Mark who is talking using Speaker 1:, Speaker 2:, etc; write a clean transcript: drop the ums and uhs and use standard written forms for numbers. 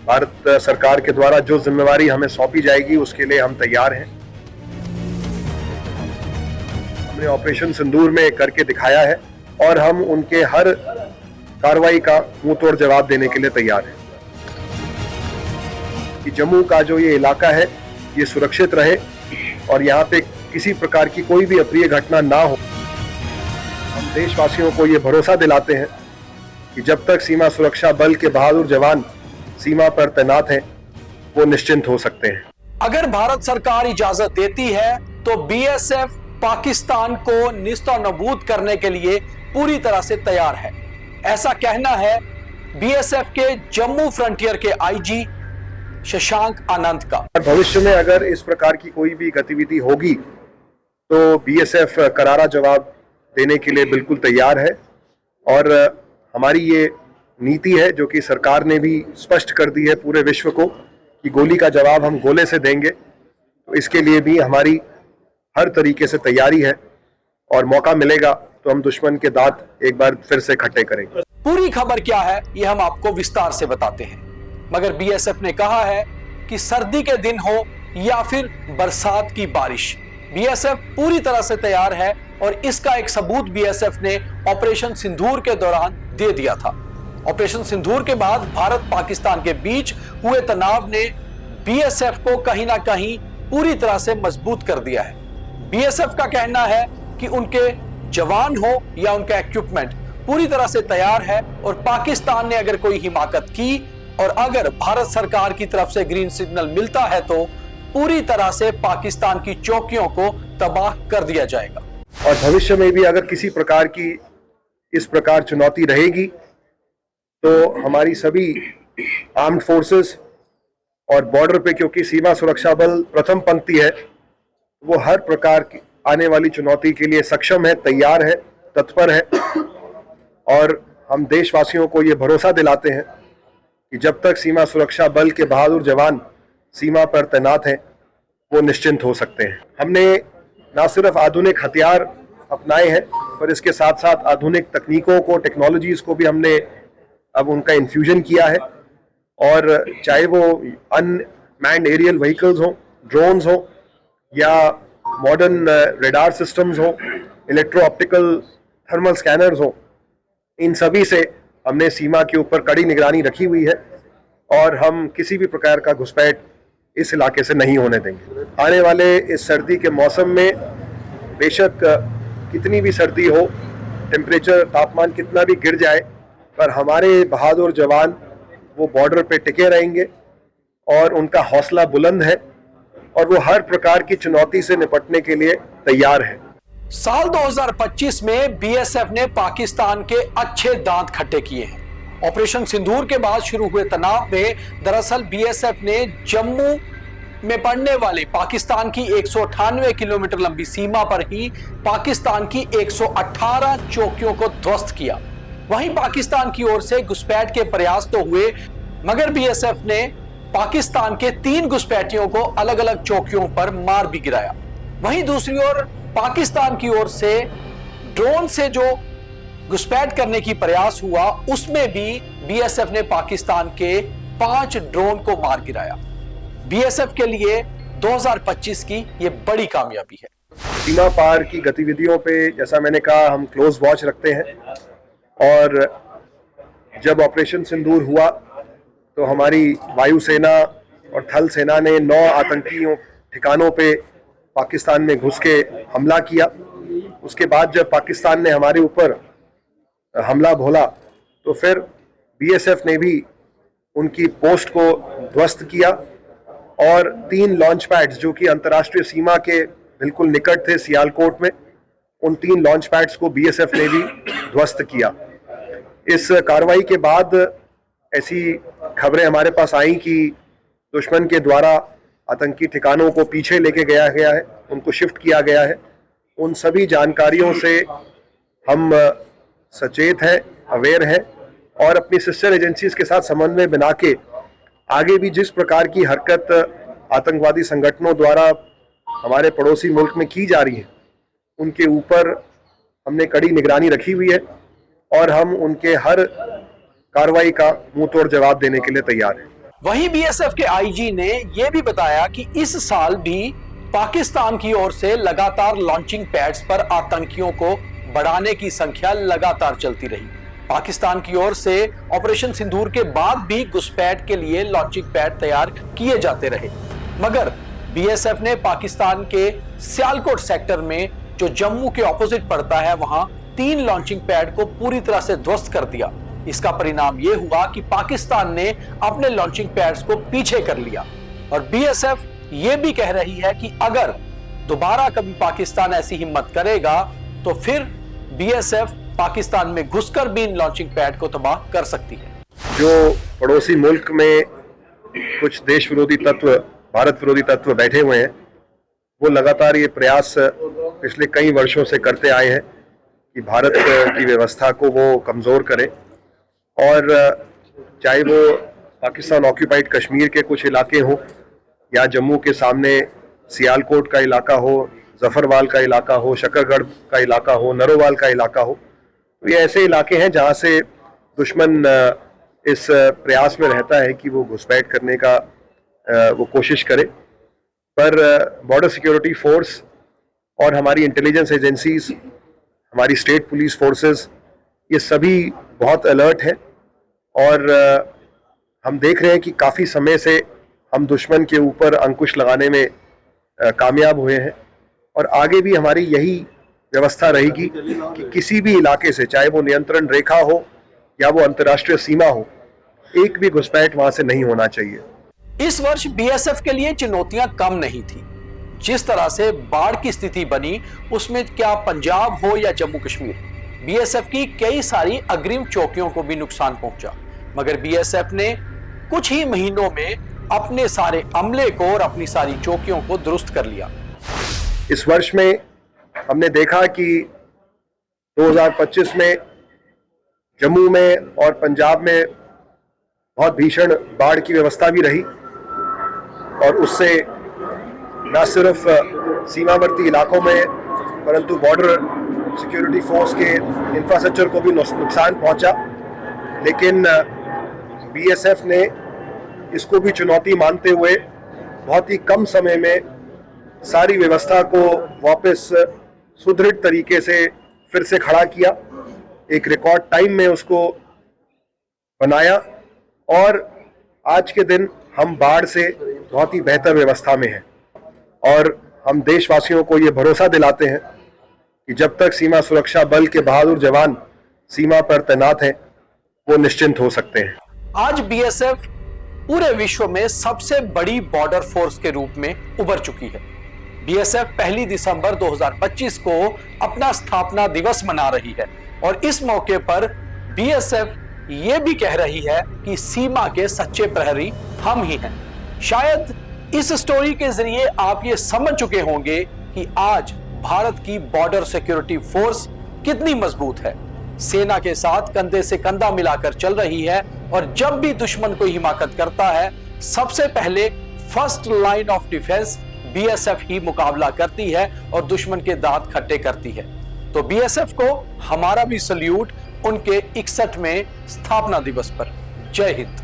Speaker 1: भारत सरकार के द्वारा जो जिम्मेवारी हमें सौंपी जाएगी उसके लिए हम तैयार हैं। हमने ऑपरेशन सिंदूर में करके दिखाया है और हम उनके हर कार्रवाई का मुंह तोड़ जवाब देने के लिए तैयार हैं कि जम्मू का जो ये इलाका है ये सुरक्षित रहे और यहाँ पे किसी प्रकार की कोई भी अप्रिय घटना ना हो। हम देशवासियों को ये भरोसा दिलाते हैं कि जब तक सीमा सुरक्षा बल के बहादुर जवान सीमा पर तैनात हैं, वो निश्चिंत हो सकते हैं।
Speaker 2: अगर भारत सरकार इजाजत देती है तो बीएसएफ पाकिस्तान को निस्तानाबूद करने के लिए पूरी तरह से तैयार है। ऐसा कहना है बीएसएफ के जम्मू फ्रंटियर के आईजी शशांक आनंद का।
Speaker 1: भविष्य में अगर इस प्रकार की कोई भी गतिविधि होगी तो बीएसएफ करारा जवाब देने के लिए बिल्कुल तैयार है और हमारी ये नीति है जो कि सरकार ने भी स्पष्ट कर दी है पूरे विश्व को कि गोली का जवाब हम गोले से देंगे। तो इसके लिए भी हमारी हर तरीके से तैयारी है और मौका मिलेगा तो हम दुश्मन के दांत एक बार फिर से खट्टे करेंगे।
Speaker 2: पूरी खबर क्या है ये हम आपको विस्तार से बताते हैं, मगर बीएसएफ ने कहा है कि सर्दी के दिन हो या फिर बरसात की बारिश, बीएसएफ पूरी तरह से तैयार है और इसका एक सबूत बीएसएफ ने ऑपरेशन सिंदूर के दौरान दे दिया था। ऑपरेशन सिंदूर के बाद भारत पाकिस्तान के बीच हुए तनाव ने बीएसएफ को कहीं ना कहीं पूरी तरह से मजबूत कर दिया है। बीएसएफ का कहना है कि उनके जवान हो या उनका इक्विपमेंट पूरी तरह से तैयार है और पाकिस्तान ने अगर कोई हिमाकत की और अगर भारत सरकार की तरफ से ग्रीन सिग्नल मिलता है तो पूरी तरह से पाकिस्तान की चौकियों को तबाह कर दिया जाएगा।
Speaker 1: और भविष्य में भी अगर किसी प्रकार की इस प्रकार चुनौती रहेगी तो हमारी सभी आर्म्ड फोर्सेस और बॉर्डर पे, क्योंकि सीमा सुरक्षा बल प्रथम पंक्ति है, वो हर प्रकार की आने वाली चुनौती के लिए सक्षम है, तैयार है, तत्पर है। और हम देशवासियों को ये भरोसा दिलाते हैं कि जब तक सीमा सुरक्षा बल के बहादुर जवान सीमा पर तैनात हैं, वो निश्चिंत हो सकते हैं। हमने ना सिर्फ आधुनिक हथियार अपनाए हैं पर इसके साथ साथ आधुनिक तकनीकों को, टेक्नोलॉजीज को भी हमने अब उनका इन्फ्यूजन किया है। और चाहे वो अनमैन्ड एरियल व्हीकल्स हो, ड्रोन्स हो या मॉडर्न रेडार सिस्टम्स हो, इलेक्ट्रो ऑप्टिकल थर्मल स्कैनर्स हो, इन सभी से हमने सीमा के ऊपर कड़ी निगरानी रखी हुई है और हम किसी भी प्रकार का घुसपैठ इस इलाके से नहीं होने देंगे। आने वाले इस सर्दी के मौसम में बेशक कितनी भी सर्दी हो, टेम्परेचर, तापमान कितना भी गिर जाए, पर हमारे बहादुर जवान वो बॉर्डर पे टिके रहेंगे और उनका हौसला बुलंद है और वो हर प्रकार की चुनौती से निपटने के लिए तैयार है।
Speaker 2: साल 2025 में बीएसएफ ने पाकिस्तान के अच्छे दांत खट्टे किए हैं। ऑपरेशन सिंदूर के बाद शुरू हुए तनाव में दरअसल बीएसएफ ने जम्मू में पड़ने वाले पाकिस्तान की 198 किलोमीटर लंबी सीमा पर ही पाकिस्तान की 118 चौकियों को ध्वस्त किया। वहीं पाकिस्तान की ओर से घुसपैठ के प्रयास तो हुए, मगर बीएसएफ ने पाकिस्तान के 3 घुसपैठियों को अलग अलग चौकियों पर मार भी गिराया। वहीं दूसरी ओर पाकिस्तान की ओर से ड्रोन से जो घुसपैठ करने की प्रयास हुआ उसमें भी बीएसएफ ने पाकिस्तान के 5 ड्रोन को मार गिराया। बीएसएफ के लिए 2025 की ये बड़ी कामयाबी है।
Speaker 1: सीमा पार की गतिविधियों पे जैसा मैंने कहा हम क्लोज वॉच रखते हैं और जब ऑपरेशन सिंदूर हुआ तो हमारी वायुसेना और थल सेना ने 9 आतंकियों ठिकानों पे पाकिस्तान में घुस के हमला किया। उसके बाद जब पाकिस्तान ने हमारे ऊपर हमला भोला तो फिर बीएसएफ ने भी उनकी पोस्ट को ध्वस्त किया और 3 लॉन्च पैड्स जो कि अंतर्राष्ट्रीय सीमा के बिल्कुल निकट थे सियालकोट में, उन 3 लॉन्च पैड्स को बीएसएफ ने भी ध्वस्त किया। इस कार्रवाई के बाद ऐसी खबरें हमारे पास आई कि दुश्मन के द्वारा आतंकी ठिकानों को पीछे लेके गया गया है, उनको शिफ्ट किया गया है। उन सभी जानकारियों से हम सचेत हैं, अवेयर हैं और अपनी सिस्टर एजेंसीज के साथ समन्वय बना के आगे भी जिस प्रकार की हरकत आतंकवादी संगठनों द्वारा हमारे पड़ोसी मुल्क में की जा रही है उनके ऊपर हमने कड़ी निगरानी रखी हुई है और हम उनके हर कार्रवाई का मुंह तोड़ जवाब देने के लिए तैयार हैं।
Speaker 2: वहीं बीएसएफ के आईजी ने यह भी बताया कि इस साल भी पाकिस्तान की ओर से लगातार लॉन्चिंग पैड्स पर आतंकियों को बढ़ाने की संख्या लगातार चलती रही। पाकिस्तान की ओर से ऑपरेशन सिंदूर के बाद भी घुसपैठ के लिए लॉन्चिंग पैड तैयार किए जाते रहे, मगर बीएसएफ ने पाकिस्तान के सियालकोट सेक्टर में, जो जम्मू के ऑपोजिट पड़ता है, वहां 3 लॉन्चिंग पैड को पूरी तरह से ध्वस्त कर दिया। इसका परिणाम यह हुआ कि पाकिस्तान ने अपने लॉन्चिंग पैड्स को पीछे कर लिया और बीएसएफ यह भी कह रही है कि अगर दोबारा कभी पाकिस्तान ऐसी हिम्मत करेगा तो फिर बीएसएफ पाकिस्तान में घुसकर भी इन लॉन्चिंग पैड को तबाह कर सकती है।
Speaker 1: जो पड़ोसी मुल्क में कुछ देश विरोधी तत्व, भारत विरोधी तत्व बैठे हुए हैं, वो लगातार ये प्रयास पिछले कई वर्षों से करते आए हैं कि भारत की व्यवस्था को वो कमज़ोर करें, और चाहे वो पाकिस्तान ऑक्यूपाइड कश्मीर के कुछ इलाके हों या जम्मू के सामने सियालकोट का इलाका हो, जफरवाल का इलाका हो, शकरगढ़ का इलाका हो, नरोवाल का इलाका हो, तो ये ऐसे इलाके हैं जहाँ से दुश्मन इस प्रयास में रहता है कि वो घुसपैठ करने का वो कोशिश करे। पर बॉर्डर सिक्योरिटी फोर्स और हमारी इंटेलिजेंस एजेंसीज, हमारी स्टेट पुलिस फोर्सेस, ये सभी बहुत अलर्ट हैं और हम देख रहे हैं कि काफ़ी समय से हम दुश्मन के ऊपर अंकुश लगाने में कामयाब हुए हैं, और आगे भी हमारी यही व्यवस्था रहेगी कि किसी भी इलाके से, चाहे वो नियंत्रण रेखा हो या वो अंतर्राष्ट्रीय सीमा हो, एक भी घुसपैठ वहां से नहीं होना चाहिए।
Speaker 2: इस वर्ष बीएसएफ के लिए चुनौतियां कम नहीं थी। जिस तरह से बाढ़ की स्थिति बनी, उसमें क्या पंजाब हो या जम्मू कश्मीर, बीएसएफ की कई सारी अग्रिम चौकियों को भी नुकसान पहुंचा, मगर बीएसएफ ने कुछ ही महीनों में अपने सारे अमले को और अपनी सारी चौकियों को दुरुस्त कर लिया।
Speaker 1: इस वर्ष में हमने देखा कि 2025 में जम्मू में और पंजाब में बहुत भीषण बाढ़ की व्यवस्था भी रही, और उससे न सिर्फ सीमावर्ती इलाकों में परंतु बॉर्डर सिक्योरिटी फोर्स के इंफ्रास्ट्रक्चर को भी नुकसान पहुंचा। लेकिन बीएसएफ ने इसको भी चुनौती मानते हुए बहुत ही कम समय में सारी व्यवस्था को वापस सुदृढ़ तरीके से फिर से खड़ा किया, एक रिकॉर्ड टाइम में उसको बनाया, और आज के दिन हम बाढ़ से बहुत ही बेहतर व्यवस्था में हैं। और हम देशवासियों को ये भरोसा दिलाते हैं कि जब तक सीमा सुरक्षा बल के बहादुर जवान सीमा पर तैनात हैं, वो निश्चिंत हो सकते हैं।
Speaker 2: आज बीएसएफ पूरे विश्व में सबसे बड़ी बॉर्डर फोर्स के रूप में उभर चुकी है। बीएसएफ 1 दिसंबर 2025 को अपना स्थापना दिवस मना रही है, और इस मौके पर बीएसएफ ये भी कह रही है कि सीमा के सच्चे प्रहरी हम ही हैं। शायद इस स्टोरी के जरिए आप ये समझ चुके होंगे कि आज भारत की बॉर्डर सिक्योरिटी फोर्स कितनी मजबूत है, सेना के साथ कंधे से कंधा मिलाकर चल रही है, और जब भी दुश्मन को हिमाकत करता है, सबसे पहले first line of defence BSF ही मुकाबला करती है और दुश्मन के दांत खट्टे करती है। तो बीएसएफ को हमारा भी सल्यूट उनके 61वें स्थापना दिवस पर। जय हिंद।